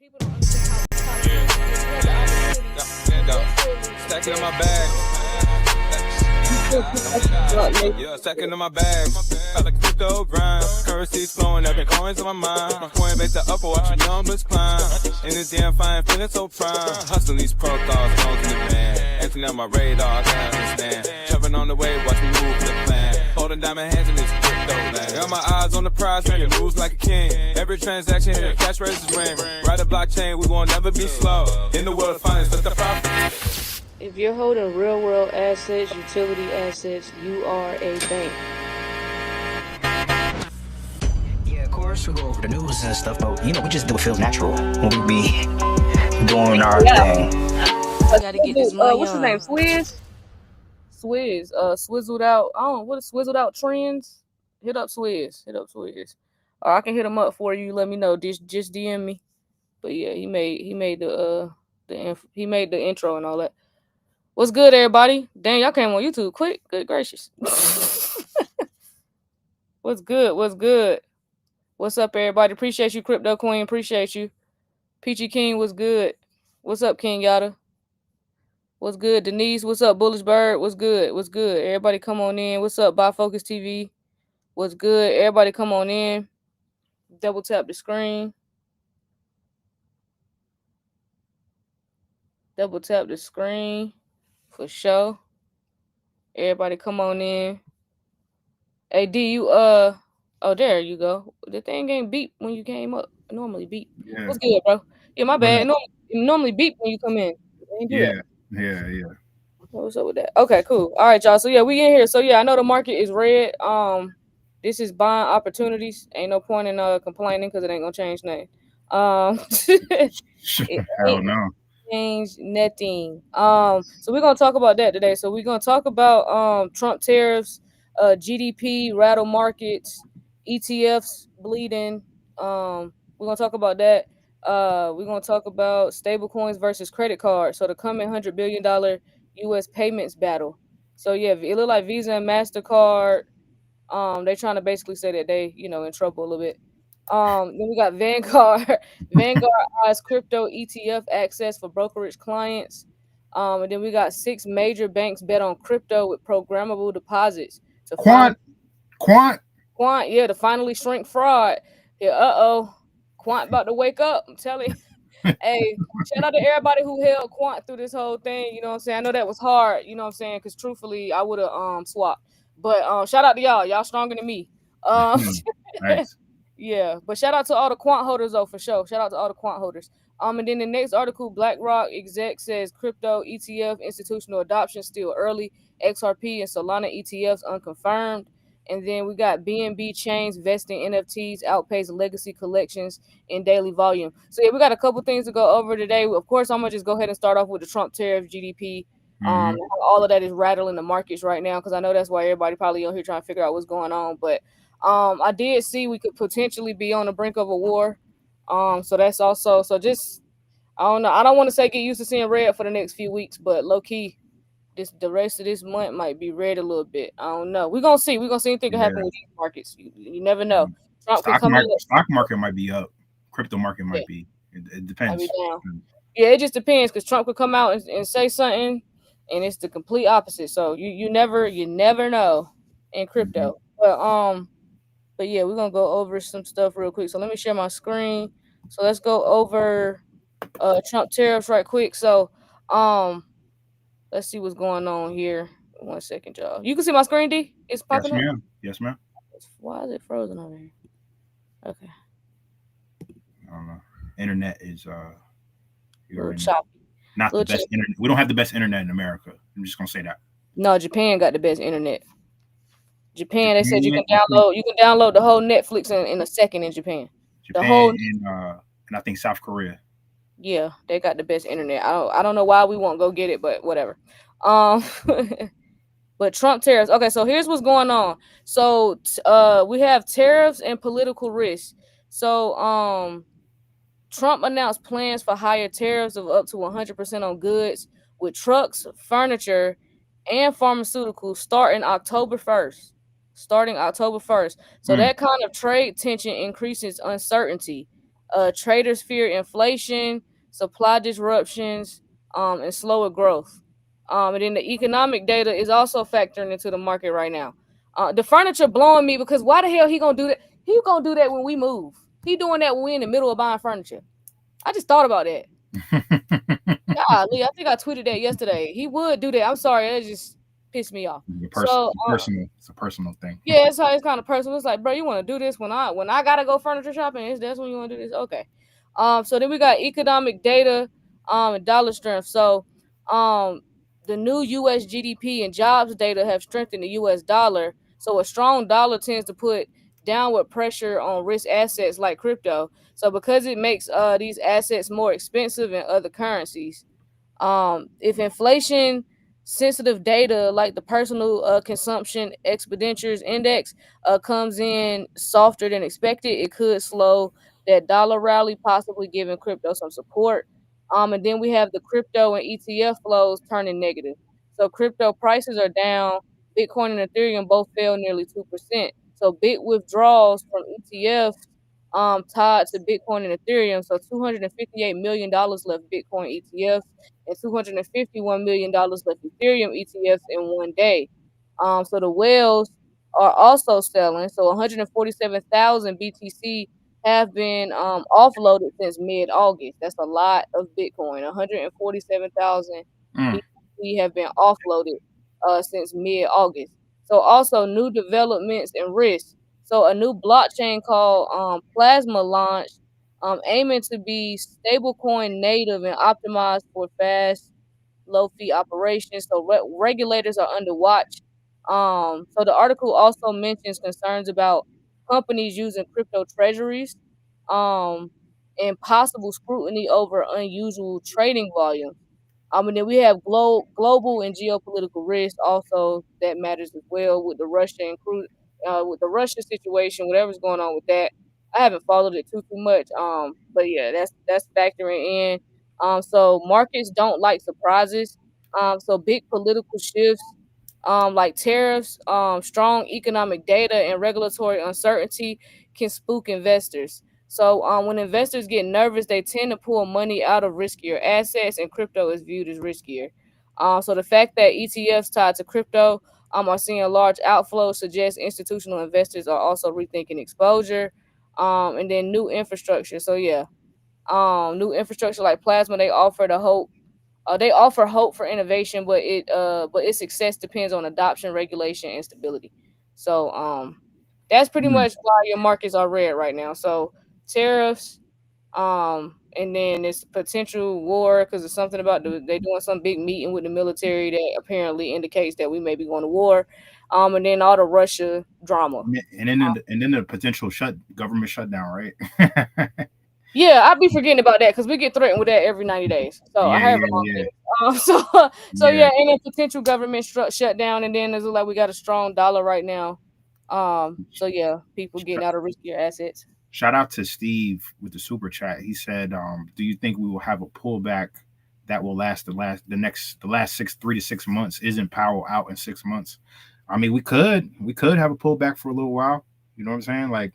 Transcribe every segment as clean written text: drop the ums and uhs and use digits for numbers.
People don't understand how Stack it in my bag. Yeah, stack it in my bag. Got a crypto grind. Currency's flowing, every coins in my mind. My coin base the upper, watch the numbers climb. In this damn fine, feeling so prime. Hustling these protocols, known to the man. Emptying out my radar, I can't understand. Jumping on the wave, watch me move the plan. Holding diamond hands in this crypto land. Got my eyes on the prize, making moves like a king. Every transaction hit a cash register ring. Ride a blockchain, we won't never be slow. In the world of finance, that's the profit. If you're holding real world assets, utility assets, you are a bank. Yeah, of course, we go over the news and stuff, but we just do what feels natural when we be doing our thing. Gotta get this money. What's his name? Swizz. Swizzled out. I don't know what is Swizzled out trends. Hit up Swizz. Or I can hit him up for you. Let me know. Just DM me. But yeah, he made the intro and all that. What's good, everybody? Dang, y'all came on YouTube quick. Good gracious. What's good? What's up, everybody? Appreciate you, Crypto Queen. Appreciate you. Peachy King, what's good? What's up, King Yada? What's good, Denise? What's up, Bullish Bird? What's good? Everybody come on in. What's up, Bifocus TV? What's good? Everybody come on in. Double tap the screen. For sure. Everybody come on in. Hey, D, you, oh, there you go. The thing ain't beep when you came up. It normally beep. Yeah. What's good, bro? Yeah, my bad. It normally beep when you come in. Yeah. What's up with that? Okay, cool. All right, y'all. So, yeah, we in here. So, yeah, I know the market is red. This is buying opportunities. Ain't no point in complaining because it ain't gonna change nothing. Hell no. Change nothing. So we're gonna talk about that today. So we're gonna talk about Trump tariffs, GDP, rattle markets, ETFs bleeding. We're gonna talk about that. We're gonna talk about stablecoins versus credit cards. So the coming $100 billion U.S. payments battle. So yeah, it look like Visa and MasterCard. They're trying to basically say that they, in trouble a little bit. Then we got Vanguard. Vanguard eyes crypto ETF access for brokerage clients. And then we got 6 major banks bet on crypto with programmable deposits. To Quant, yeah, to finally shrink fraud. Yeah, Quant about to wake up. I'm telling you. Hey, shout out to everybody who held Quant through this whole thing. You know what I'm saying? I know that was hard, you know what I'm saying? Because truthfully, I would have swapped. But shout out to y'all. Y'all stronger than me. Nice. Yeah, but shout out to all the quant holders though, for sure. Shout out to all the quant holders. And then the next article, BlackRock exec says crypto ETF institutional adoption still early. XRP and Solana ETFs unconfirmed. And then we got BNB chains vesting NFTs outpace legacy collections in daily volume. So yeah, we got a couple things to go over today. Of course, I'm gonna just go ahead and start off with the Trump tariff, GDP. All of that is rattling the markets right now because I know that's why everybody probably on here trying to figure out what's going on. But I did see we could potentially be on the brink of a war. So that's also just I don't know. I don't want to say get used to seeing red for the next few weeks, but low key, the rest of this month might be red a little bit. I don't know. We're gonna see. Anything can happen with these markets. You never know. Stock market might be up. Crypto market might be. It depends. Might be down. Yeah, it just depends because Trump could come out and say something, and it's the complete opposite. So you never know in crypto. But yeah, we're gonna go over some stuff real quick. So let me share my screen. So let's go over Trump tariffs right quick. So let's see what's going on here. 1 second, y'all. You can see my screen, D? It's popping up? Yes, ma'am. Why is it frozen over here? Okay. I don't know. Internet is choppy. Not the best internet. We don't have the best internet in America. I'm just gonna say that. No, Japan got the best internet. Japan, they said you can download the whole Netflix in a second in Japan. And I think South Korea. Yeah, they got the best internet. I don't know why we won't go get it, but whatever. But Trump tariffs. Okay, so here's what's going on. So we have tariffs and political risk. So Trump announced plans for higher tariffs of up to 100% on goods with trucks, furniture, and pharmaceuticals starting October 1st. So that kind of trade tension increases uncertainty. Traders fear inflation, supply disruptions, and slower growth. And then the economic data is also factoring into the market right now. The furniture blowing me because why the hell he gonna do that? He gonna do that when we move. He doing that when we in the middle of buying furniture. I just thought about that. Golly, I think I tweeted that yesterday. He would do that. I'm sorry, that just pissed me off. So It's a personal thing. yeah, it's kind of personal. It's like, bro, you want to do this when I gotta go furniture shopping? That's when you want to do this? Okay. So then we got economic data, and dollar strength. So, the new U.S. GDP and jobs data have strengthened the U.S. dollar. So a strong dollar tends to put downward pressure on risk assets like crypto. So because it makes these assets more expensive in other currencies. If inflation sensitive data like the personal consumption expenditures index comes in softer than expected, it could slow that dollar rally, possibly giving crypto some support. And then we have the crypto and ETF flows turning negative. So crypto prices are down. Bitcoin and Ethereum both fell nearly 2%. So big withdrawals from ETFs tied to Bitcoin and Ethereum. So $258 million left Bitcoin ETFs and $251 million left Ethereum ETFs in one day. So the whales are also selling. So 147,000 BTC have been offloaded since mid-August. That's a lot of Bitcoin. 147,000 Mm. BTC have been offloaded since mid-August. So also new developments and risks. So a new blockchain called Plasma launched, aiming to be stablecoin native and optimized for fast, low fee operations. So regulators are under watch. So the article also mentions concerns about companies using crypto treasuries, um, and possible scrutiny over unusual trading volume. And then we have global and geopolitical risk also that matters as well with the with the Russia situation, whatever's going on with that. I haven't followed it too much. But yeah, that's factoring in. So markets don't like surprises. So big political shifts, like tariffs, strong economic data, and regulatory uncertainty can spook investors. So when investors get nervous, they tend to pull money out of riskier assets, and crypto is viewed as riskier. So the fact that ETFs tied to crypto are seeing large outflows suggests institutional investors are also rethinking exposure. And then new infrastructure. So yeah, new infrastructure like Plasma, they offer hope for innovation, but its success depends on adoption, regulation, and stability. So that's pretty Mm. much why your markets are red right now. So tariffs, and then this potential war because it's something about they doing some big meeting with the military that apparently indicates that we may be going to war. And then all the Russia drama. And then the potential government shutdown, right? Yeah, I'd be forgetting about that because we get threatened with that every 90 days. So I Yeah, have yeah, a long yeah, list. So yeah. yeah, and then potential government shutdown, and then it's like we got a strong dollar right now. So yeah, people getting out of riskier assets. Shout out to Steve with the super chat. He said, "Do you think we will have a pullback that will last the last 3 to 6 months? Isn't Powell out in 6 months? I mean, we could have a pullback for a little while. You know what I'm saying? Like,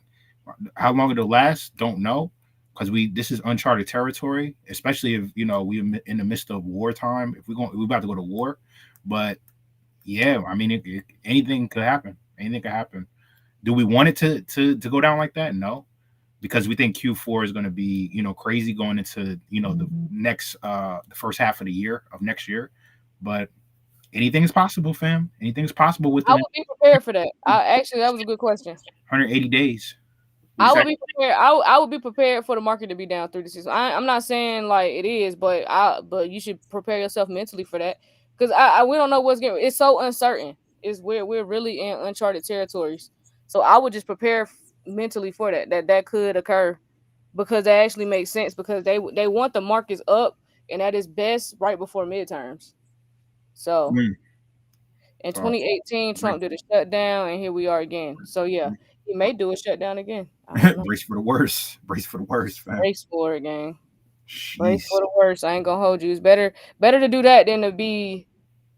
how long it'll last, don't know, because this is uncharted territory. Especially if we in the midst of wartime. If we're about to go to war, but yeah, I mean, anything could happen. Anything could happen. Do we want it to go down like that? No, because we think Q4 is going to be, crazy going into, the next, the first half of the year of next year. But anything is possible, fam. Anything is possible I within would be prepared for that. Actually, that was a good question. 180 days. I would be prepared. I would be prepared for the market to be down 3 to 6. I'm not saying like it is, but you should prepare yourself mentally for that because we don't know what's getting. It's so uncertain. We're really in uncharted territories. So I would just prepare mentally for that could occur because that actually makes sense because they want the markets up and that is best right before midterms. So in 2018, Trump did a shutdown, and here we are again. So yeah, he may do a shutdown again. I don't know. Brace for the worst. Brace for the worst, fam. Brace for it, gang. Brace for the worst. I ain't gonna hold you. It's better to do that than to be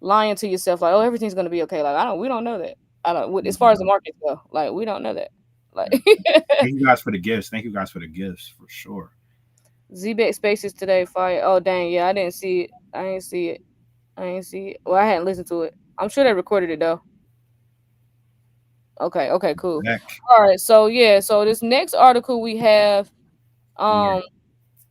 lying to yourself like, oh, everything's gonna be okay. Like we don't know that. I don't. As far as the markets go, like we don't know that. Like Thank you guys for the gifts. Thank you guys for the gifts for sure. Zebec Spaces today fire. Oh dang, yeah, I didn't see it. I ain't see it. I ain't see it. Well, I hadn't listened to it. I'm sure they recorded it though. Okay, cool. Heck, All right, so yeah, so this next article we have, yeah.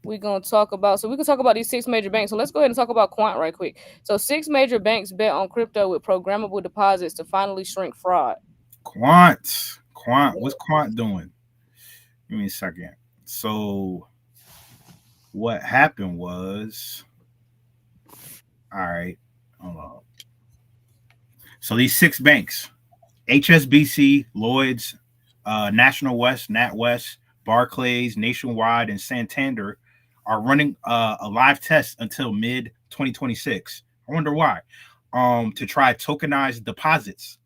we're gonna talk about. So we can talk about these six major banks. So let's go ahead and talk about Quant right quick. So six major banks bet on crypto with programmable deposits to finally shrink fraud. Quant. What's Quant doing? Give me a second. So what happened was, all right, hold on. So these six banks, HSBC, Lloyd's, National West, NatWest, Barclays, Nationwide, and Santander, are running a live test until mid 2026. I wonder why. To try tokenized deposits.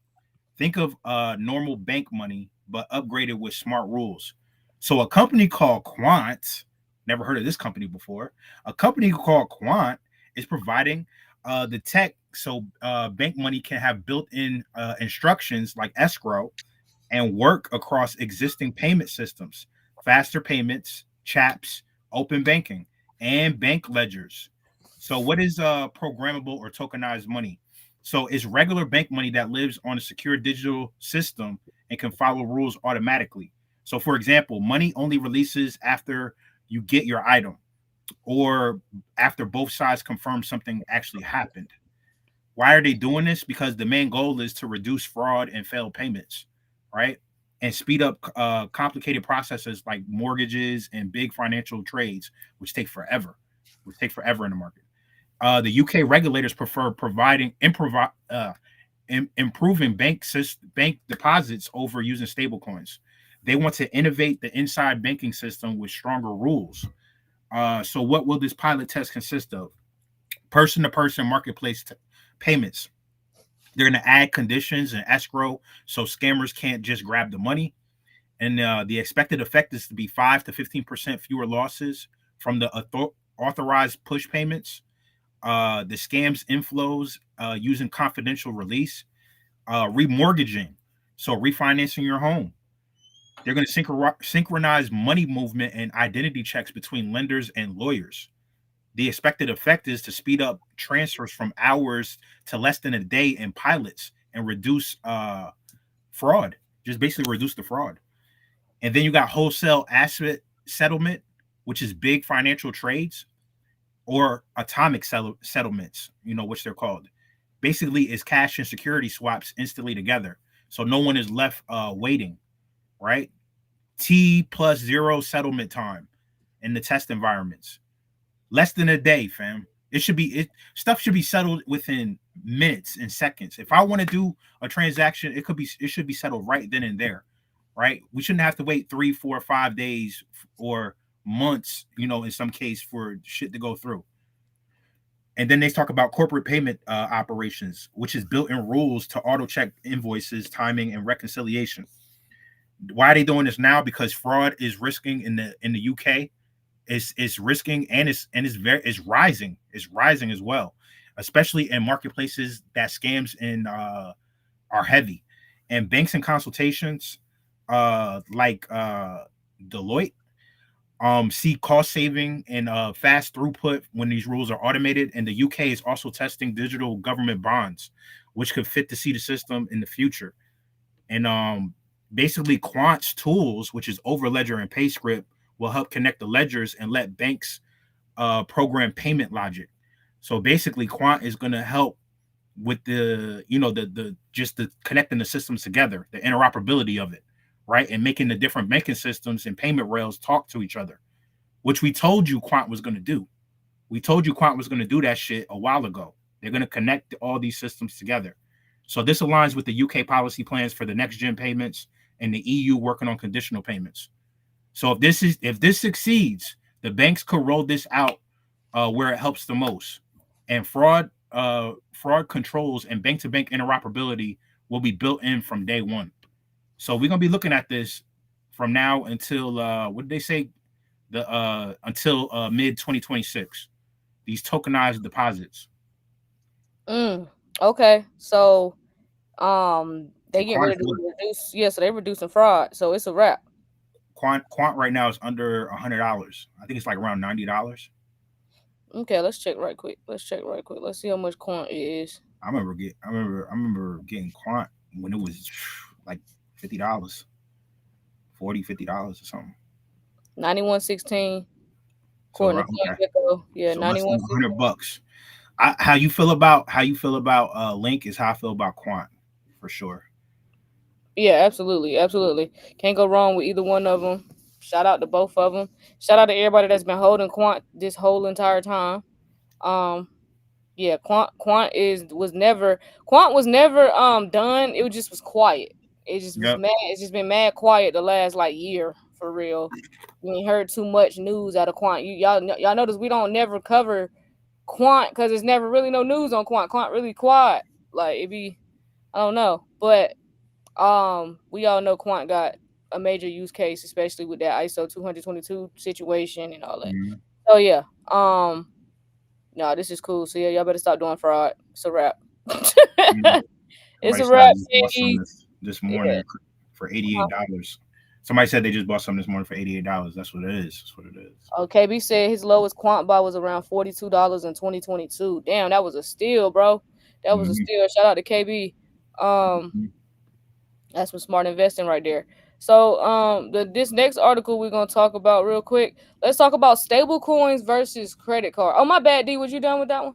Think of normal bank money, but upgraded with smart rules. So a company called Quant, never heard of this company before. A company called Quant is providing the tech so bank money can have built-in instructions like escrow and work across existing payment systems, faster payments, CHAPS, open banking, and bank ledgers. So what is programmable or tokenized money? So it's regular bank money that lives on a secure digital system and can follow rules automatically. So for example, money only releases after you get your item or after both sides confirm something actually happened. Why are they doing this? Because the main goal is to reduce fraud and failed payments, right? And speed up complicated processes like mortgages and big financial trades, which take forever in the market. The UK regulators prefer improving bank deposits over using stablecoins. They want to innovate the inside banking system with stronger rules. So, what will this pilot test consist of? Person-to-person marketplace payments. They're going to add conditions and escrow so scammers can't just grab the money. And the expected effect is to be 5 to 15% fewer losses from the authorized push payments. The scams inflows using confidential release, remortgaging, so refinancing your home. They're going to synchronize money movement and identity checks between lenders and lawyers. The expected effect is to speed up transfers from hours to less than a day in pilots and reduce fraud. Just basically reduce the fraud. And then you got wholesale asset settlement, which is big financial trades, or atomic settlements, which they're called. Basically, is cash and security swaps instantly together. So no one is left waiting, right? T+0 settlement time in the test environments. Less than a day, fam. Stuff should be settled within minutes and seconds. If I want to do a transaction, it should be settled right then and there, right? We shouldn't have to wait 3, 4, 5 days or months, in some case for shit to go through. And then they talk about corporate payment operations, which is built-in rules to auto check invoices, timing, and reconciliation. Why are they doing this now? Because fraud is risking in the UK. It's risking and it's rising. It's rising as well, especially in marketplaces that scams in are heavy. And banks and consultations like Deloitte see cost saving and fast throughput when these rules are automated. And the UK is also testing digital government bonds, which could fit the CETA system in the future. And basically, Quant's tools, which is Overledger and PayScript, will help connect the ledgers and let banks program payment logic. So basically, Quant is going to help with the connecting the systems together, the interoperability of it, right? And making the different banking systems and payment rails talk to each other, which we told you Quant was going to do. We told you Quant was going to do that shit a while ago. They're going to connect all these systems together. So this aligns with the UK policy plans for the next gen payments and the EU working on conditional payments. So if this succeeds, the banks could roll this out where it helps the most, and fraud controls and bank-to-bank interoperability will be built in from day one. So we're gonna be looking at this from now until what did they say? Until mid 2026. These tokenized deposits. Okay, so They get ready to reduce. Yeah, so they're reducing fraud. So it's a wrap. Quant right now is under $100. I think it's like around $90. Okay, let's check right quick. Let's see how much Quant is. I remember getting Quant when it was like $50, $50 or something. 91.16. So yeah, so 91. $100. How you feel about Link is how I feel about Quant for sure. Yeah, absolutely. Can't go wrong with either one of them. Shout out to both of them. Shout out to everybody that's been holding Quant this whole entire time. Yeah, Quant was never done. It just was quiet. It just was mad. It's just been mad quiet the last like year for real. We ain't heard too much news out of Quant. Y'all notice we don't never cover Quant because there's never really no news on Quant. Quant really quiet. Like it be, I don't know, but we all know Quant got a major use case, especially with that ISO 222 situation and all that. Mm-hmm. So yeah, no, this is cool. So yeah, y'all better stop doing fraud. It's a wrap. It's a wrap. This morning for $88. Somebody said they just bought something this morning for $88. That's what it is. KB said his lowest Quant buy was around $42 in 2022. Damn, that was a steal, bro. That was a steal. Shout out to KB. That's some smart investing right there. So this next article we're gonna talk about real quick. Let's talk about stablecoins versus credit card. Oh, my bad, D. Was you done with that one?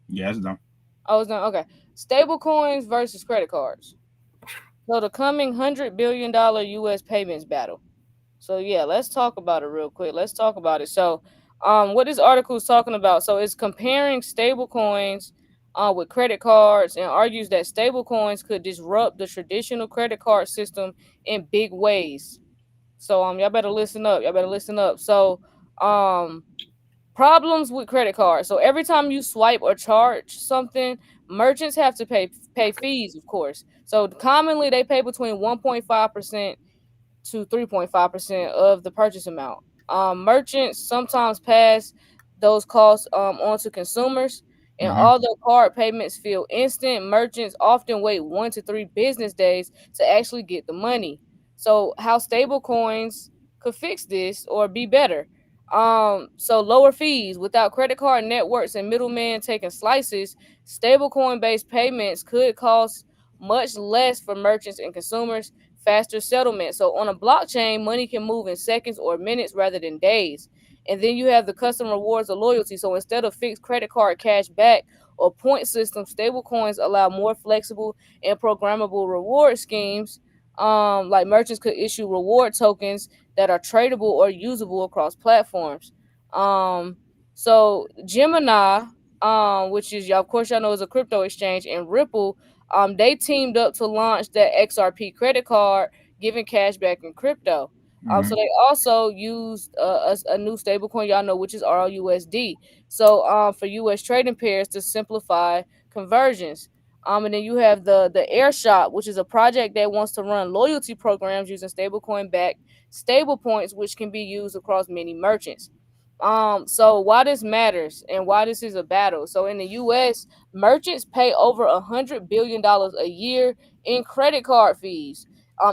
Yeah, it's done. I was done. Okay. Stablecoins versus credit cards. So the coming $100 billion U.S. payments battle. So yeah, let's talk about it real quick. Let's talk about it. So what this article is talking about, so it's comparing stablecoins with credit cards and argues that stablecoins could disrupt the traditional credit card system in big ways. So y'all better listen up. So problems with credit cards. So every time you swipe or charge something, merchants have to pay fees, of course. So commonly they pay between 1.5% to 3.5% of the purchase amount. Merchants sometimes pass those costs on to consumers. And although card payments feel instant, merchants often wait 1 to 3 business days to actually get the money. So how stablecoins could fix this or be better? So lower fees without credit card networks and middlemen taking slices. Stablecoin based payments could cost much less for merchants and consumers. Faster settlement. So on a blockchain, money can move in seconds or minutes rather than days. And then you have the custom rewards or loyalty. So instead of fixed credit card cash back or point systems, stablecoins allow more flexible and programmable reward schemes. Like merchants could issue reward tokens that are tradable or usable across platforms. So Gemini, which is, of course, y'all know is a crypto exchange, and Ripple, they teamed up to launch that XRP credit card, giving cash back in crypto. So they also used a new stablecoin, y'all know, which is RUSD. So for U.S. trading pairs to simplify conversions. And then you have the Airshop, which is a project that wants to run loyalty programs using stablecoin-backed stable points, which can be used across many merchants. So why this matters and why this is a battle. So in the U.S., merchants pay over $100 billion a year in credit card fees.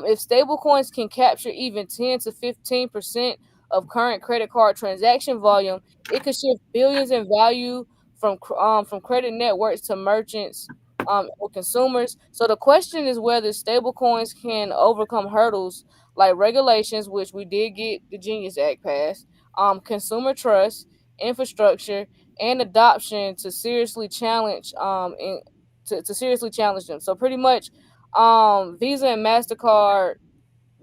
If stablecoins can capture even 10 to 15% of current credit card transaction volume, it could shift billions in value from credit networks to merchants or consumers. So the question is whether stablecoins can overcome hurdles like regulations, which we did get the Genius Act passed, consumer trust, infrastructure, and adoption to seriously challenge to seriously challenge them. So pretty much Visa and MasterCard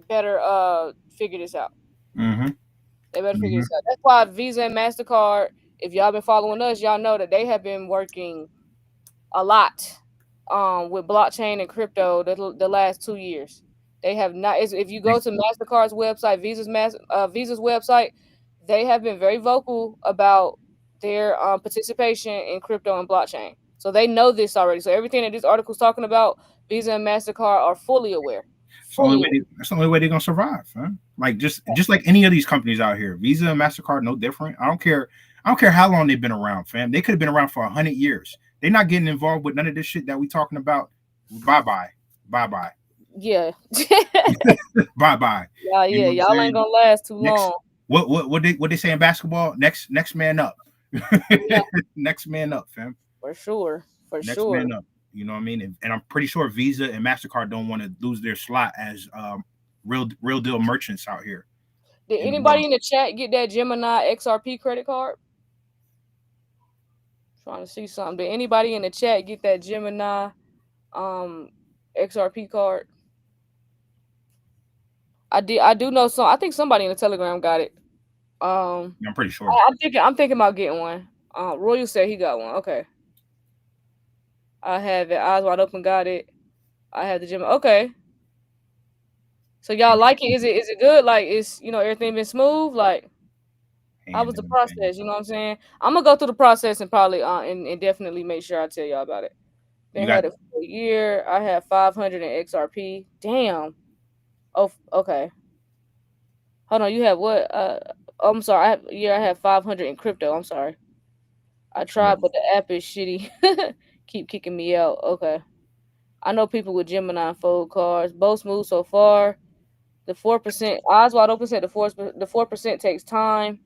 better figure this out. They better figure this out. That's why Visa and MasterCard, if y'all been following us, y'all know that they have been working a lot with blockchain and crypto the last 2 years. They have not. If you go to MasterCard's website, Visa's website, they have been very vocal about their participation in crypto and blockchain. So they know this already. So everything that this article is talking about, Visa and MasterCard are fully aware. That's the only way they're gonna survive, man. Like just like any of these companies out here, Visa and MasterCard, no different. I don't care how long they've been around, fam. They could have been around for 100 years. They're not getting involved with none of this shit that we talking about. Bye bye. Yeah. Bye. Yeah, You know what I'm y'all ain't saying? gonna last too Next, long. what they say in basketball? Next man up. Yeah, Next man up, fam. for sure. For Next sure. man up. You know what I mean? And I'm pretty sure Visa and MasterCard don't want to lose their slot as real deal merchants out here Did in the anybody world. in the chat get that Gemini XRP credit card? Trying to see something. Did anybody in the chat get that Gemini XRP card? I do know some. I think somebody in the Telegram got it. I'm pretty sure. I'm thinking about getting one. Royal said he got one. Okay. I have it. Eyes wide open got it. I have the Gemini. Okay. So y'all like it? Is it good? Like, is everything been smooth? Like, how was the process? You know what I'm saying? I'm gonna go through the process and probably and definitely make sure I tell y'all about it. You Been got had it for a year. I have 500 in XRP. Damn. Oh, okay. Hold on. You have what? Oh, I'm sorry. I have 500 in crypto. I'm sorry. I tried, but the app is shitty. Keep kicking me out. Okay. I know people with Gemini fold cards. Both smooth so far. The 4%. Eyes wide open said the 4% takes time.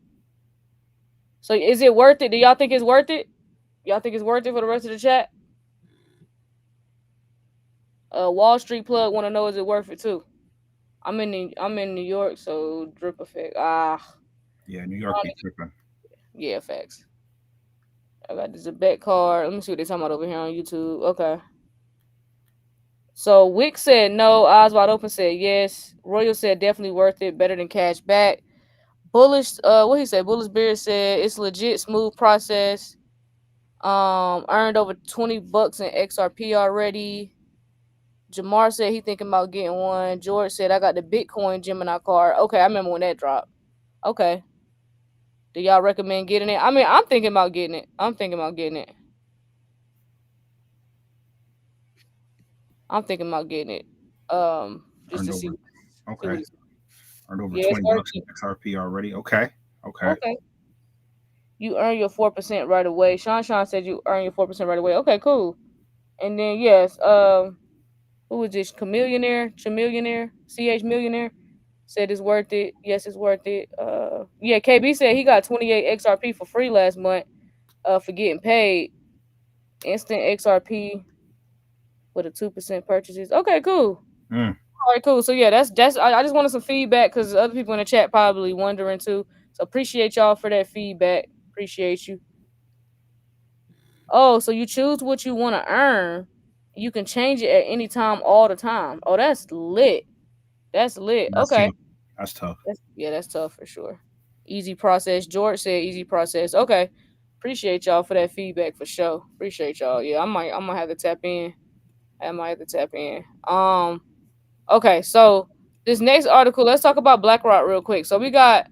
So is it worth it? Do y'all think it's worth it? Y'all think it's worth it for the rest of the chat? Wall Street plug want to know, is it worth it too? I'm in New York, so drip effect. Yeah, New York be tripping. Yeah, facts. I got the Zebec card. Let me see what they're talking about over here on YouTube. Okay. So Wick said no. Eyes wide open said yes. Royal said definitely worth it. Better than cash back. Bullish. What he said? Bullish Beard said it's legit, smooth process. Earned over $20 in XRP already. Jamar said he thinking about getting one. George said I got the Bitcoin Gemini card. Okay, I remember when that dropped. Okay. Do y'all recommend getting it? I mean, I'm thinking about getting it. I'm thinking about getting it. Just to see. Okay. Earned over Yeah, it's $20 working. in XRP already. Okay. Okay. You earn your 4% right away. Sean said you earn your 4% right away. Okay, cool. And then yes, who is this? Chamillionaire, CH Millionaire said it's worth it. Yes, it's worth it. Yeah, KB said he got 28 XRP for free last month. For getting paid. Instant XRP with a 2% purchases. Okay, cool. All right, cool. So yeah, that's I just wanted some feedback because other people in the chat probably wondering too. So appreciate y'all for that feedback. Appreciate you. Oh, so you choose what you want to earn. You can change it at any time, all the time. Oh, that's lit. That's lit. Okay. That's tough. That's tough for sure. Easy process. George said easy process. Okay. Appreciate y'all for that feedback for sure. Appreciate y'all. Yeah, I'm gonna have to tap in. Okay, so this next article, let's talk about BlackRock real quick. So we got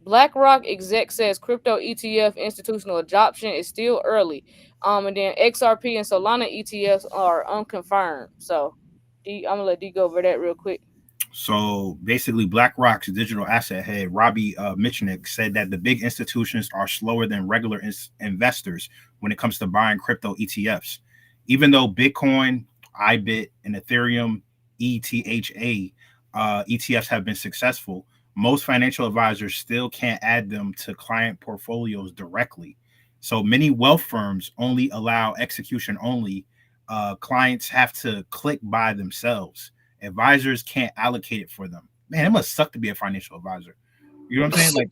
BlackRock exec says crypto ETF institutional adoption is still early. And then XRP and Solana ETFs are unconfirmed. So I'm gonna let D go over that real quick. So basically, BlackRock's digital asset head, Robbie Mitchnick, said that the big institutions are slower than regular investors when it comes to buying crypto ETFs. Even though Bitcoin, IBIT, and Ethereum ETHA ETFs have been successful, most financial advisors still can't add them to client portfolios directly. So many wealth firms only allow execution only. Clients have to click buy themselves. Advisors can't allocate it for them. Man, it must suck to be a financial advisor. You know what I'm saying?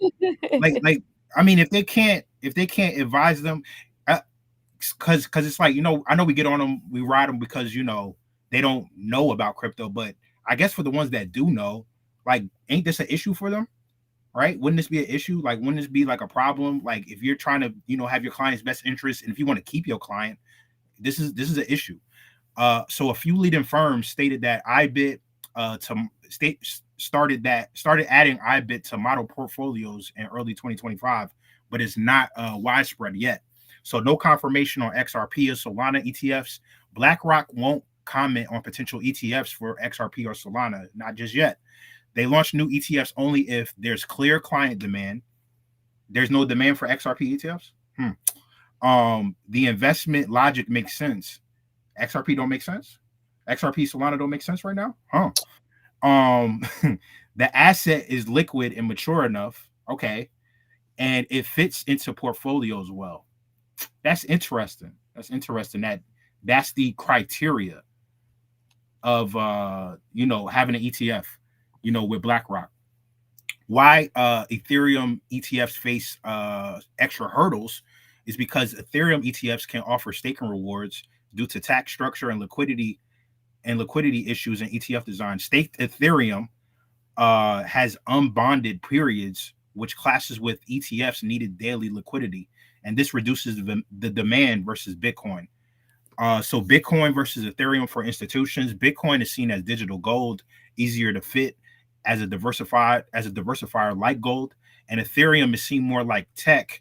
Like I mean, if they can't advise them, because it's like, I know we get on them, we ride them because they don't know about crypto, but I guess for the ones that do know, like, ain't this an issue for them? Right? Wouldn't this be an issue? Like, wouldn't this be like a problem? Like, if you're trying to, have your client's best interest, and if you want to keep your client, this is an issue. So a few leading firms stated that IBIT started adding IBIT to model portfolios in early 2025, but it's not widespread yet. So no confirmation on XRP or Solana ETFs. BlackRock won't comment on potential ETFs for XRP or Solana, not just yet. They launch new ETFs only if there's clear client demand. There's no demand for XRP ETFs. The investment logic makes sense. XRP don't make sense. XRP Solana don't make sense right now? Huh. The asset is liquid and mature enough. Okay. And it fits into portfolios well. That's interesting. That's interesting. That's the criteria of having an ETF, with BlackRock. Why Ethereum ETFs face extra hurdles is because Ethereum ETFs can offer staking rewards due to tax structure and liquidity issues in ETF design. Staked Ethereum has unbonded periods, which clashes with ETFs needed daily liquidity, and this reduces the demand versus Bitcoin. So Bitcoin versus Ethereum for institutions. Bitcoin is seen as digital gold, easier to fit as a diversifier like gold, and Ethereum is seen more like tech,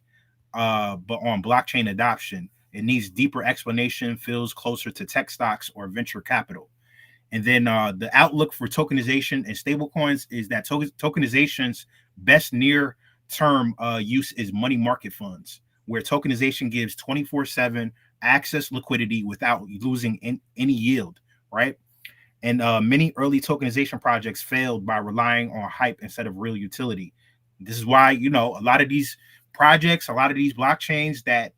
but on blockchain adoption. It needs deeper explanation, feels closer to tech stocks or venture capital. And then the outlook for tokenization and stablecoins is that tokenization's best near-term use is money market funds, where tokenization gives 24/7 access liquidity without losing any yield, right? And many early tokenization projects failed by relying on hype instead of real utility. This is why, a lot of these projects, a lot of these blockchains that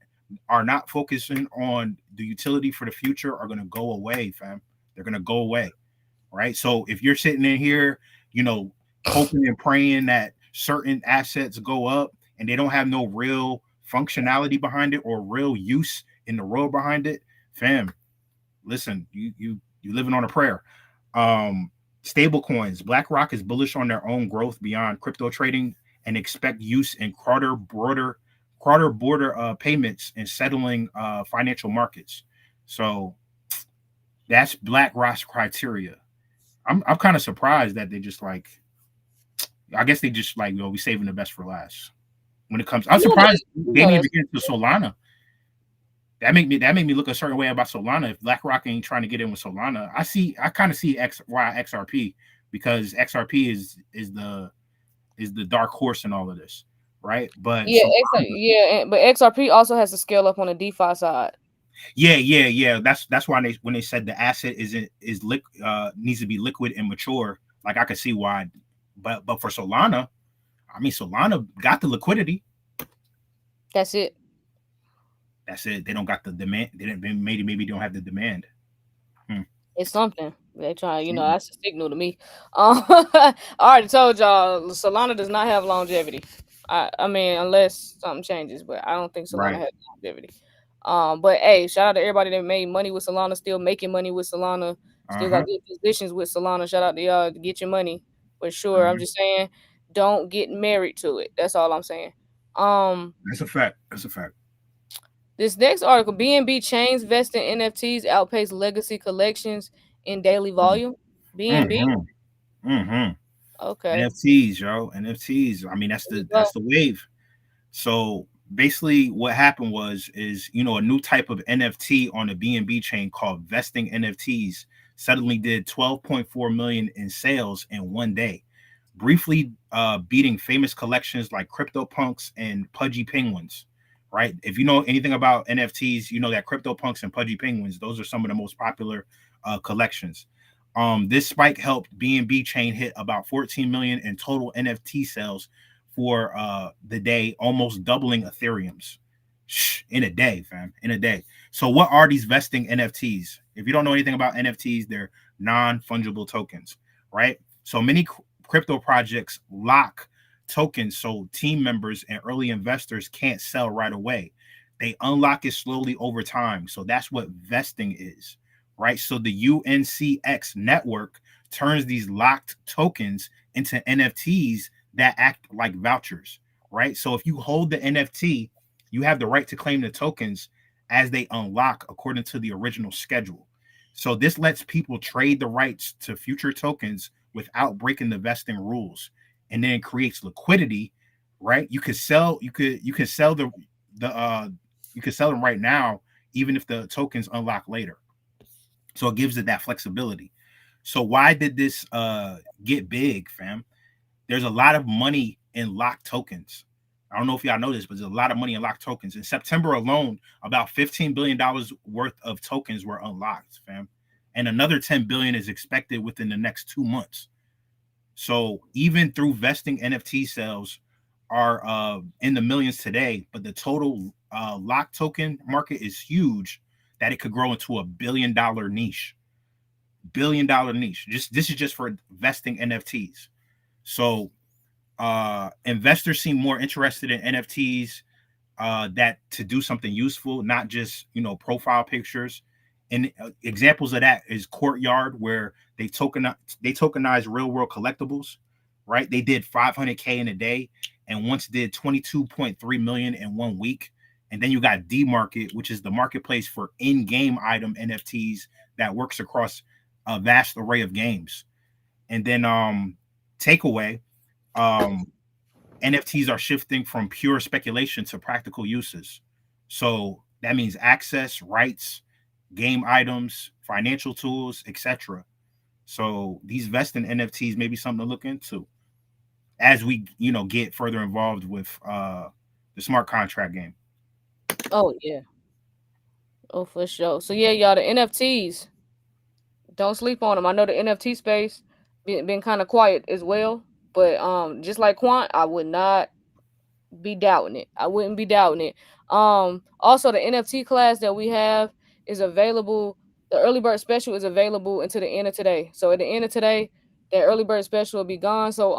are not focusing on the utility for the future are going to go away, fam. They're going to go away, right? So if you're sitting in here, hoping and praying that certain assets go up and they don't have no real functionality behind it or real use in the world behind it, fam, listen, you living on a prayer. Stable coins. BlackRock is bullish on their own growth beyond crypto trading and expect use in cross-border payments and settling financial markets. So that's BlackRock's criteria. I'm kind of surprised that they just I guess they just we saving the best for last. When it comes, I'm surprised they didn't even get into Solana. That made me look a certain way about Solana. If BlackRock ain't trying to get in with Solana, I kind of see XRP, because XRP is the dark horse in all of this, right? But but XRP also has to scale up on the DeFi side. Yeah. That's why when they said the asset needs to be liquid and mature, I could see why. But for Solana, Solana got the liquidity. That's it. They don't got the demand. Maybe don't have the demand. It's something they try. That's a signal to me. I already told y'all Solana does not have longevity. I mean, unless something changes, but I don't think Solana has longevity. But hey, shout out to everybody that made money with Solana, still making money with Solana, still got good positions with Solana. Shout out to y'all to get your money for sure. I'm just saying, don't get married to it. That's all I'm saying. That's a fact. This next article, BNB Chains vesting NFTs outpace legacy collections in daily volume. BNB. Okay. NFTs, yo. NFTs. That's the wave. So basically what happened is a new type of NFT on the BNB chain called vesting NFTs suddenly did 12.4 million in sales in one day, briefly beating famous collections like CryptoPunks and Pudgy Penguins, right? If you know anything about NFTs, you know that CryptoPunks and Pudgy Penguins, those are some of the most popular collections. This spike helped BNB chain hit about 14 million in total NFT sales for the day, almost doubling Ethereum's in a day, fam, in a day. So what are these vesting NFTs? If you don't know anything about NFTs, they're non-fungible tokens, right? So many crypto projects lock tokens so team members and early investors can't sell right away. They unlock it slowly over time. So that's what vesting is, right? So the UNCX network turns these locked tokens into NFTs that act like vouchers, right? So if you hold the NFT, you have the right to claim the tokens as they unlock according to the original schedule. So this lets people trade the rights to future tokens without breaking the vesting rules, and then it creates liquidity, right? You could sell them right now, even if the tokens unlock later. So it gives it that flexibility. So why did this get big, fam? There's a lot of money in locked tokens. I don't know if y'all know this, but there's a lot of money in locked tokens. In September alone, about $15 billion worth of tokens were unlocked, fam. and another 10 billion is expected within the next 2 months. So even through vesting, NFT sales are in the millions today, but the total lock token market is huge, that it could grow into a $1 billion niche. $1 billion niche. This is just for vesting NFTs. So investors seem more interested in NFTs that to do something useful, not just profile pictures. And examples of that is Courtyard, where they tokenize real world collectibles, right? They did 500K in a day, and once did 22.3 million in 1 week. And then you got D-Market, which is the marketplace for in-game item NFTs that works across a vast array of games. And then Takeaway, NFTs are shifting from pure speculation to practical uses. So that means access, rights, game items, financial tools, etc. So these vesting NFTs may be something to look into as we, get further involved with the smart contract game. Oh yeah. Oh, for sure. So yeah, y'all, the NFTs, don't sleep on them. I know the NFT space been kind of quiet as well, but just like Quant, I would not be doubting it. I wouldn't be doubting it. Also the NFT class that we have is available. The early bird special is available until the end of today. So at the end of today, that early bird special will be gone. So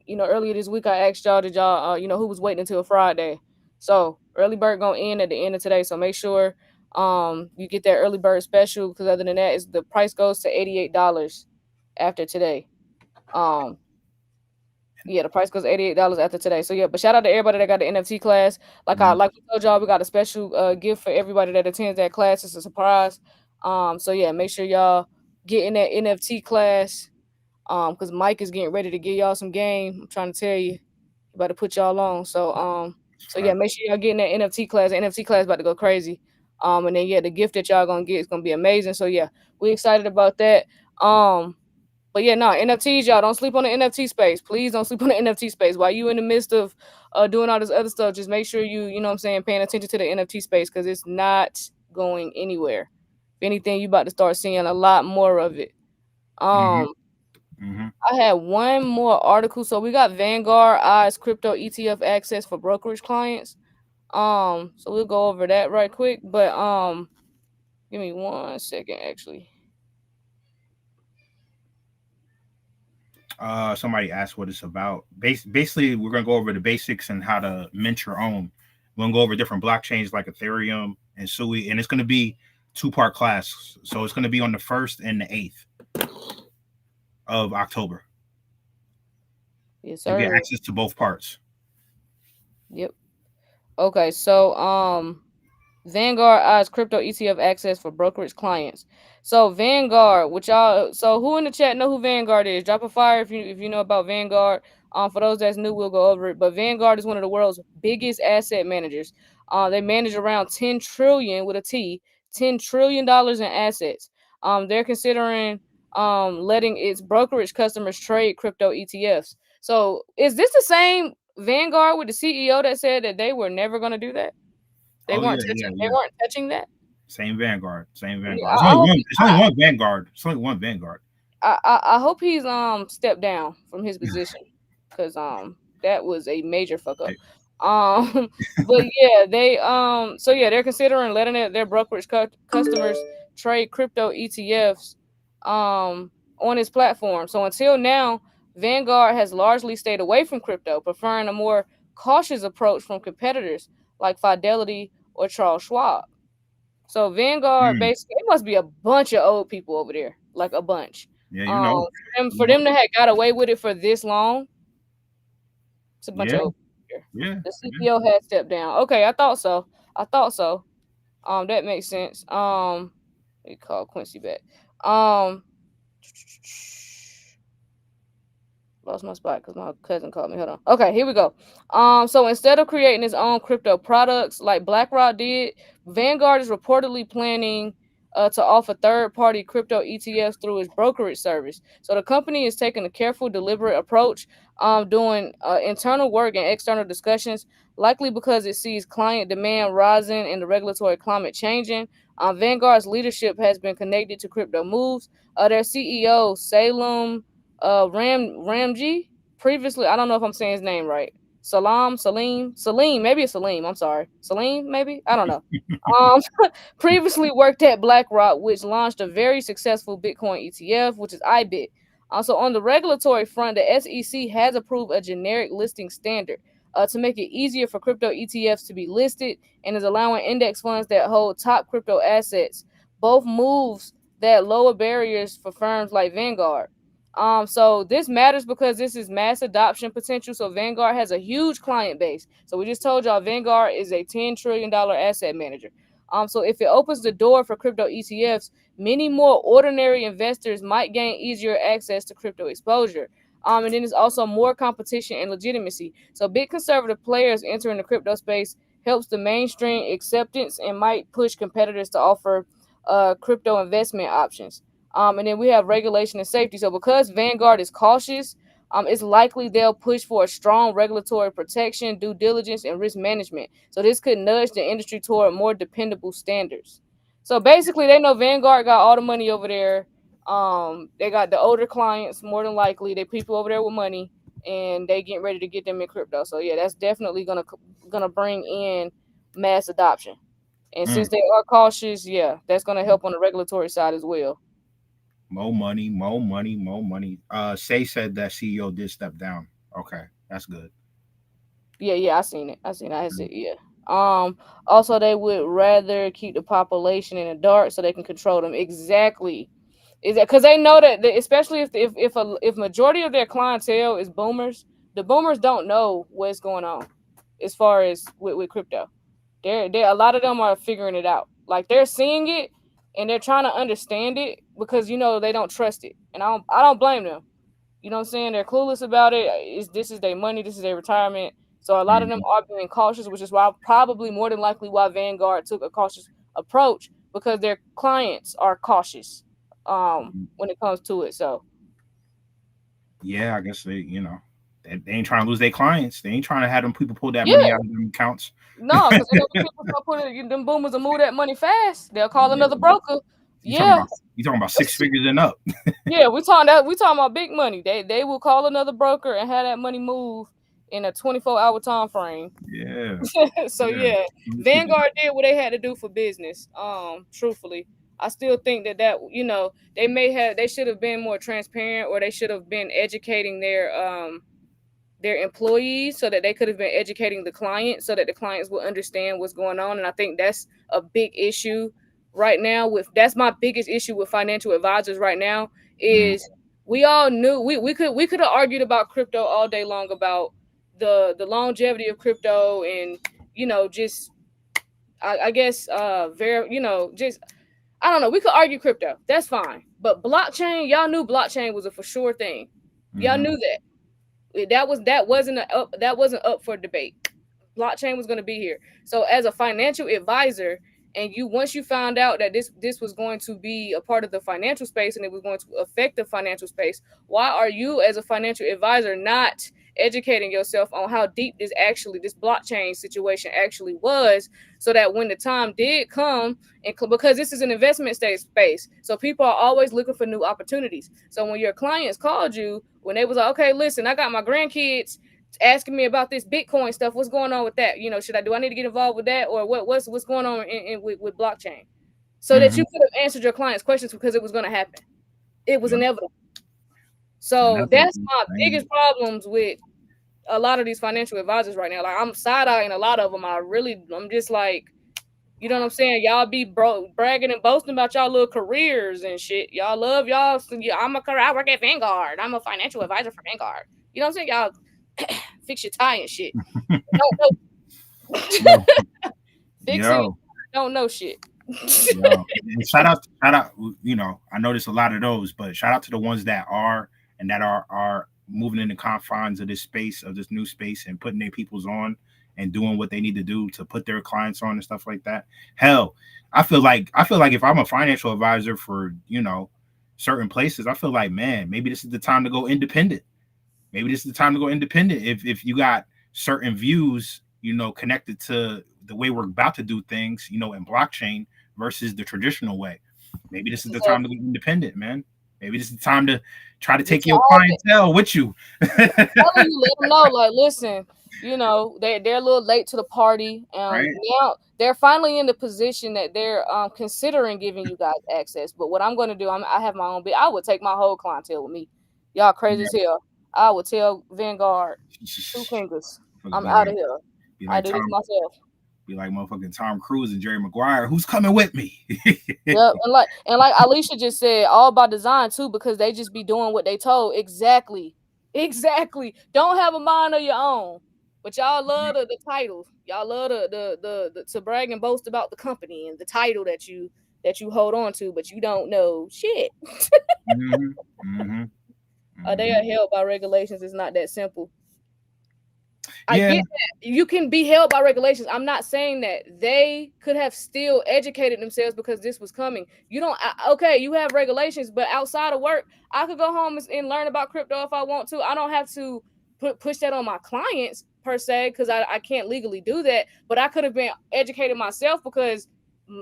earlier this week I asked y'all, did y'all who was waiting until Friday. So early bird gonna end at the end of today. So make sure you get that early bird special, because other than that, the price goes to $88 after today. Yeah, the price goes $88 after today. So yeah, but shout out to everybody that got the NFT class. Like we told y'all, we got a special gift for everybody that attends that class. It's a surprise. So yeah, make sure y'all get in that NFT class. Because Mike is getting ready to give y'all some game. I'm trying to tell you, about to put y'all on. So yeah, make sure y'all get in that NFT class. The NFT class about to go crazy. And then yeah, the gift that y'all gonna get is gonna be amazing. So yeah, we excited about that. But yeah, no, NFTs, y'all don't sleep on the NFT space. Please don't sleep on the NFT space. While you in the midst of doing all this other stuff, just make sure you know what I'm saying, paying attention to the NFT space, because it's not going anywhere. If anything, you about to start seeing a lot more of it. I had one more article. So we got Vanguard eyes crypto ETF access for brokerage clients. So we'll go over that right quick. But give me 1 second actually. Somebody asked what it's about. Basically, we're gonna go over the basics and how to mint your own. We're gonna go over different blockchains like Ethereum and Sui, and it's gonna be 2-part class. So it's gonna be on the 1st and the 8th of October. Yes, sir. You get access to both parts. Yep. Okay, so Vanguard eyes crypto ETF access for brokerage clients. So Vanguard, so who in the chat know who Vanguard is? Drop a fire if you know about Vanguard. For those that's new, we'll go over it. But Vanguard is one of the world's biggest asset managers. They manage around 10 trillion with a T, $10 trillion in assets. They're considering letting its brokerage customers trade crypto ETFs. So is this the same Vanguard with the CEO that said that they were never going to do that? They weren't touching that. Same Vanguard. It's only one Vanguard. It's only one Vanguard. I hope he's stepped down from his position, because that was a major fuck up. But yeah, they're considering letting their brokerage customers trade crypto ETFs on its platform. So until now, Vanguard has largely stayed away from crypto, preferring a more cautious approach from competitors like Fidelity or Charles Schwab. So Vanguard, basically, it must be a bunch of old people over there, like a bunch. Yeah, for them to have got away with it for this long, it's a bunch of old people here. The CEO had stepped down. Okay, I thought so. That makes sense. We call Quincy back. Lost my spot because my cousin called me. Hold on. Okay, here we go. So instead of creating its own crypto products like BlackRock did, Vanguard is reportedly planning to offer third-party crypto ETFs through its brokerage service. So the company is taking a careful, deliberate approach, doing internal work and external discussions, likely because it sees client demand rising and the regulatory climate changing. Vanguard's leadership has been connected to crypto moves. Their CEO, Salem Ramji, previously, I don't know if I'm saying his name right. Salim, maybe it's Salim. I'm sorry. Salim, maybe? I don't know. Um, previously worked at BlackRock, which launched a very successful Bitcoin ETF, which is IBIT. Also, on the regulatory front, the SEC has approved a generic listing standard to make it easier for crypto ETFs to be listed and is allowing index funds that hold top crypto assets, both moves that lower barriers for firms like Vanguard. So this matters because this is mass adoption potential. So Vanguard has a huge client base. So we just told y'all Vanguard is a $10 trillion asset manager. So if it opens the door for crypto ETFs, many more ordinary investors might gain easier access to crypto exposure. And then there's also more competition and legitimacy. So big conservative players entering the crypto space helps the mainstream acceptance and might push competitors to offer crypto investment options. And then we have regulation and safety. So because Vanguard is cautious, it's likely they'll push for a strong regulatory protection, due diligence, and risk management. So this could nudge the industry toward more dependable standards. So basically, they know Vanguard got all the money over there. They got the older clients, more than likely. They people over there with money, and they getting ready to get them in crypto. So yeah, that's definitely gonna bring in mass adoption. And since they are cautious, yeah, that's gonna help on the regulatory side as well. More money, more money, more money. Say said that CEO did step down. Okay, that's good. Yeah, I seen it. I said, yeah. Also they would rather keep the population in the dark so they can control them. Exactly. Is that because they know that, especially if majority of their clientele is boomers, the boomers don't know what's going on as far as with crypto. They're a lot of them are figuring it out. Like they're seeing it and they're trying to understand it because they don't trust it. And I don't blame them. You know what I'm saying? They're clueless about it. This is their money, this is their retirement. So a lot of them Mhm. are being cautious, which is why probably more than likely why Vanguard took a cautious approach because their clients are cautious when it comes to it. So Yeah, I guess they ain't trying to lose their clients. They ain't trying to have them people pull that money yeah, out of them accounts. no, because they know the people start putting them boomers will move that money fast. They'll call Yeah. another broker. You talking Yeah, about six figures and up. yeah, we talking about big money. They will call another broker and have that money move in a 24-hour time frame. Yeah, So yeah. yeah, These people, Vanguard did what they had to do for business. Truthfully, I still think that they should have been more transparent, or they should have been educating their employees so that they could have been educating the client so that the clients will understand what's going on. And I think that's a big issue right now. That's my biggest issue with financial advisors right now Mhm. is we all knew we could have argued about crypto all day long about the longevity of crypto and just I guess very just I don't know, we could argue crypto, that's fine, but blockchain, y'all knew blockchain was a for sure thing. Y'all Mhm. knew that wasn't up for debate. Blockchain was going to be here. So as a financial advisor, and once you found out that this was going to be a part of the financial space and it was going to affect the financial space, why are you as a financial advisor not educating yourself on how deep this blockchain situation actually was, so that when the time did come, and because this is an investment stage space, so people are always looking for new opportunities. So when your clients called you, when they was like, okay, listen, I got my grandkids asking me about this Bitcoin stuff, what's going on with that? Do I need to get involved with that, or what's going on with blockchain? So that you Mhm. could have answered your clients' questions, because it was going to happen. It was Yep. inevitable. And So that's what that's I'm my saying. biggest problems with a lot of these financial advisors right now. Like, I'm side-eyeing a lot of them. I'm just like, you know what I'm saying? Y'all be bragging and boasting about y'all little careers and shit. Y'all love y'all. I work at Vanguard. I'm a financial advisor for Vanguard. You know what I'm saying? Y'all fix your tie and shit. Yo, Fixing your yo, tie, don't know shit. yo. And shout out. I notice a lot of those, but shout out to the ones that are and that are moving in the confines of this space, of this new space, and putting their peoples on and doing what they need to do to put their clients on and stuff like that. Hell, I feel like if I'm a financial advisor for certain places, I feel like, man, maybe this is the time to go independent. Maybe this is the time to go independent. If you got certain views, connected to the way we're about to do things, in blockchain, versus the traditional way. Maybe this is the time to be independent, man. Maybe this is the time to try to take your clientele with you. Let them know, like, listen, you know, they're a little late to the party. Right. Now they're finally in the position that they're considering giving you guys access. But what I'm going to do, I have my own bit. I would take my whole clientele with me. Y'all crazy as hell. I would tell Vanguard, 2 fingers, I'm out of here. I do this myself. Be like motherfucking Tom Cruise and Jerry Maguire. Who's coming with me? Yep, and like Alicia just said, all by design too, because they just be doing what they told. Exactly. Don't have a mind of your own. But y'all love the title. Y'all love the to brag and boast about the company and the title that you hold on to, but you don't know shit. They are held by regulations. It's not that simple. I get that you can be held by regulations. I'm not saying that they could have still educated themselves because this was coming. You don't. Okay, you have regulations, but outside of work, I could go home and learn about crypto if I want to. I don't have to push that on my clients per se because I can't legally do that. But I could have been educated myself because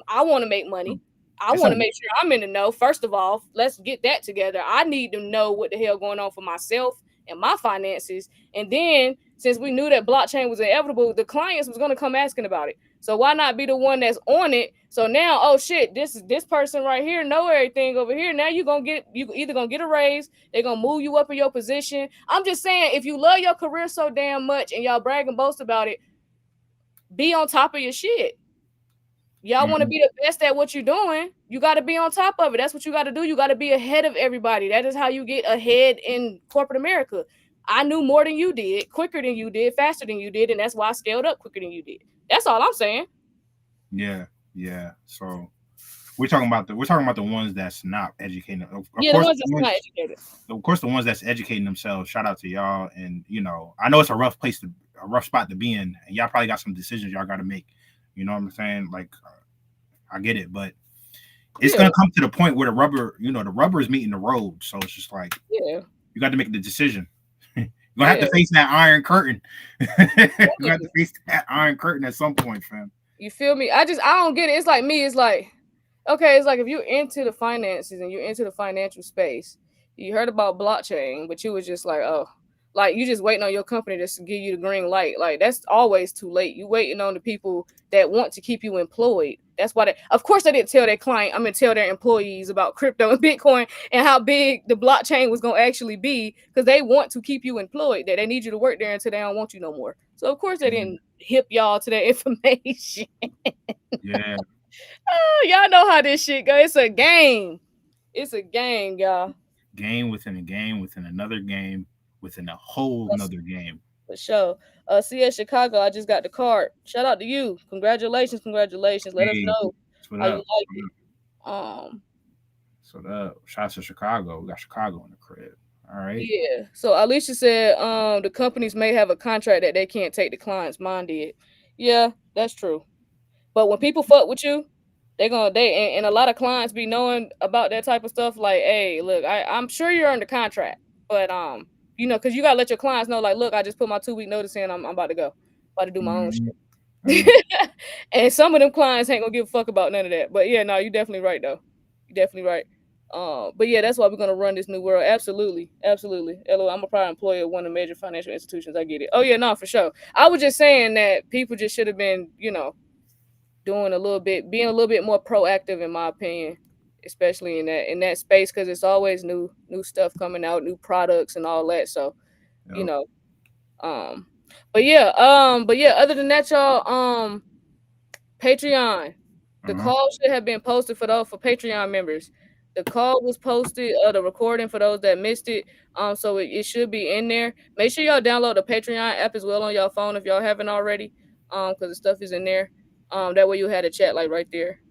I want to make money. I want to make sure I'm in the know. First of all, let's get that together. I need to know what the hell going on for myself and my finances. And then since we knew that blockchain was inevitable, the clients was going to come asking about it. So why not be the one that's on it? So now, oh shit, this person right here know everything over here. Now you either gonna get a raise, they're gonna move you up in your position. I'm just saying, if you love your career so damn much and y'all brag and boast about it, be on top of your shit. Y'all want to be the best at what you're doing. You got to be on top of it. That's what you got to do. You got to be ahead of everybody. That is how you get ahead in corporate America. I knew more than you did, quicker than you did, faster than you did, and that's why I scaled up quicker than you did. That's all I'm saying. Yeah. So we're talking about the ones that's not educating. The ones that's not educated. Of course, the ones that's educating themselves. Shout out to y'all. And I know it's a rough spot to be in, and y'all probably got some decisions y'all got to make. You know what I'm saying? Like, I get it, but it's gonna come to the point where the rubber is meeting the road. So it's just like, you got to make the decision. You're gonna have to face that iron curtain. You're gonna have to face that iron curtain at some point, fam. You feel me? I don't get it. It's like me. It's like, okay, it's like if you're into the finances and you're into the financial space, you heard about blockchain, but you was just like, oh. Like, you just waiting on your company to give you the green light. Like, that's always too late. You waiting on the people that want to keep you employed. That's why of course they didn't tell their client, I'm going to tell their employees about crypto and Bitcoin and how big the blockchain was going to actually be, because they want to keep you employed. That they need you to work there until they don't want you no more. So, of course, they didn't hip y'all to that information. Yeah. Y'all know how this shit goes. It's a game. It's a game, y'all. Game within a game within another game. Within a whole nother game. For sure. CS Chicago, I just got the card. Shout out to you. Congratulations. Let us know how you like it. So shout out to Chicago. We got Chicago in the crib. All right. Yeah. So Alicia said the companies may have a contract that they can't take the clients. Mine did. Yeah, that's true. But when people fuck with you, and a lot of clients be knowing about that type of stuff. Like, hey, look, I'm sure you're under contract, but because you gotta let your clients know, like, look, I just put my 2-week notice in. I'm about to go, about to do my own shit. And some of them clients ain't gonna give a fuck about none of that. But yeah, no, you're definitely right though. You're definitely right. But yeah, that's why we're gonna run this new world. Absolutely. LO, I'm a private employee of one of the major financial institutions. I get it. Oh yeah, no, for sure. I was just saying that people just should have been, being a little bit more proactive, in my opinion. Especially in that space, because it's always new stuff coming out, new products and all that. So, but yeah, other than that, y'all, Patreon, the call should have been posted for Patreon members. The call was posted, the recording for those that missed it. So it should be in there. Make sure y'all download the Patreon app as well on your phone if y'all haven't already, because the stuff is in there. That way you had a chat like right there.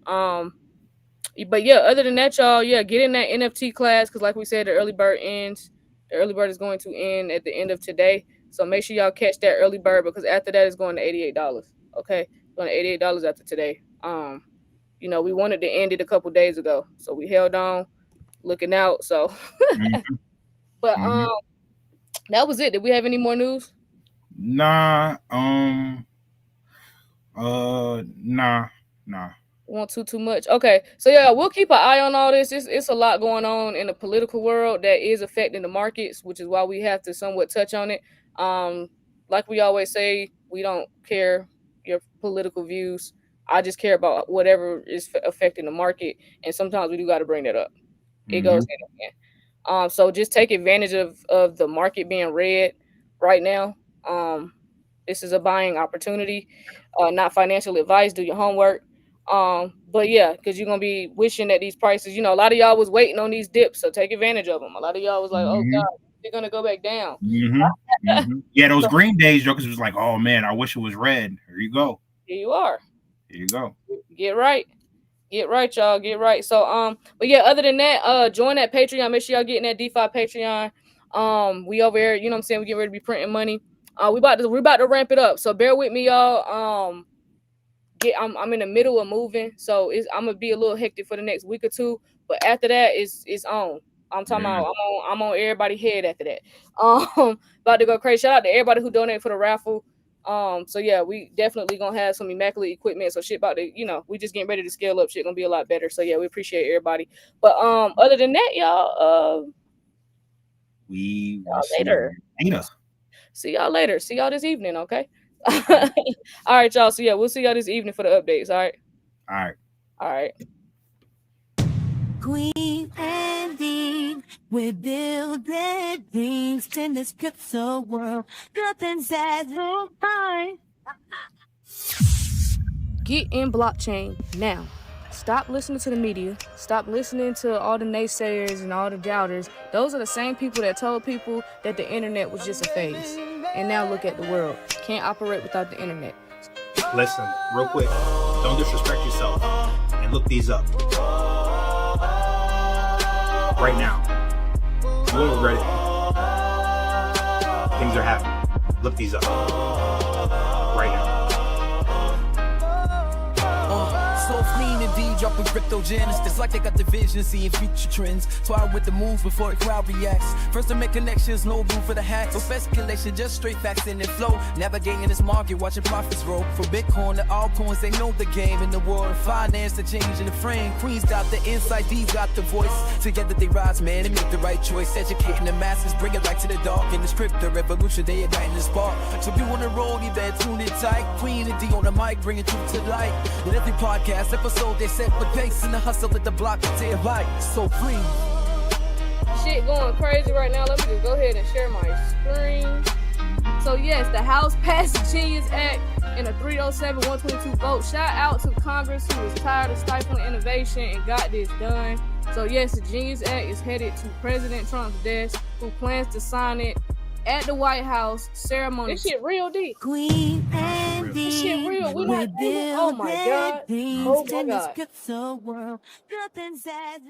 But yeah, other than that, y'all, get in that NFT class, because like we said, the early bird ends. The early bird is going to end at the end of today. So make sure y'all catch that early bird, because after that it's going to $88. Okay, it's going to $88 after today. We wanted to end it a couple days ago, so we held on, looking out. So, but that was it. Did we have any more news? Nah. Nah. want too much. Okay, so yeah, we'll keep an eye on all this. It's a lot going on in the political world that is affecting the markets, which is why we have to somewhat touch on it. Like we always say, we don't care your political views. I just care about whatever is affecting the market, and sometimes we do got to bring that up. It goes hand in hand. So just take advantage of the market being red right now. This is a buying opportunity, not financial advice. Do your homework. But yeah, because you're gonna be wishing that these prices, a lot of y'all was waiting on these dips, so take advantage of them. A lot of y'all was like, oh God, they're gonna go back down. Yeah, those green days, jokers was like, oh man, I wish it was red. Here you go. Here you are. Here you go. Get right. Get right, y'all. Get right. So but yeah, other than that, join that Patreon. Make sure y'all get in that DeFi Patreon. We over here, you know what I'm saying? We getting ready to be printing money. We're about to ramp it up. So bear with me, y'all. I'm in the middle of moving, so I'm gonna be a little hectic for the next week or two. But after that, it's on. I'm talking about I'm on everybody's head after that. About to go crazy. Shout out to everybody who donated for the raffle. So yeah, we definitely gonna have some immaculate equipment. So shit about to, we just getting ready to scale up. Shit gonna be a lot better. So yeah, we appreciate everybody. But other than that, y'all, we later. See y'all later. See y'all this evening, okay? All right, y'all. So yeah, we'll see y'all this evening for the updates. All right. All right. Kween and Dean, we're building things in this crypto world. Nothing's as fine. Get in blockchain now. Stop listening to the media. Stop listening to all the naysayers and all the doubters. Those are the same people that told people that the internet was just a phase. And now look at the world. Can't operate without the internet. Listen, real quick. Don't disrespect yourself. And look these up. Right now. You won't regret it. Things are happening. Look these up. Right now. So clean indeed, dropping crypto gems. It's like they got the vision, seeing future trends. Twire with the moves before the crowd reacts. First to make connections, no room for the hacks. No speculation, just straight facts in the flow. Navigating this market, watching profits roll. From Bitcoin to altcoins, they know the game. In the world of finance, the change in the frame. Queen's got the insight, D's got the voice. Together they rise, man, and make the right choice. Educating the masses, bring it light to the dark. In this crypto revolution, they igniting the spark. So if you wanna roll, you better tune in tight. Queen and D on the mic, bringing truth to light. In every podcast episode, they set the pace in the hustle at the block to their light. So free. Shit going crazy right now. Let me just go ahead and share my screen. So yes, the House passed the Genius Act in a 307-122 vote. Shout out to Congress who was tired of stifling innovation and got this done. So yes, the Genius Act is headed to President Trump's desk, who plans to sign it at the White House ceremony. This shit real deep. Kween and Dean, this shit real. we're building Oh my God. things Oh my in this God. crypto world. Nothing's as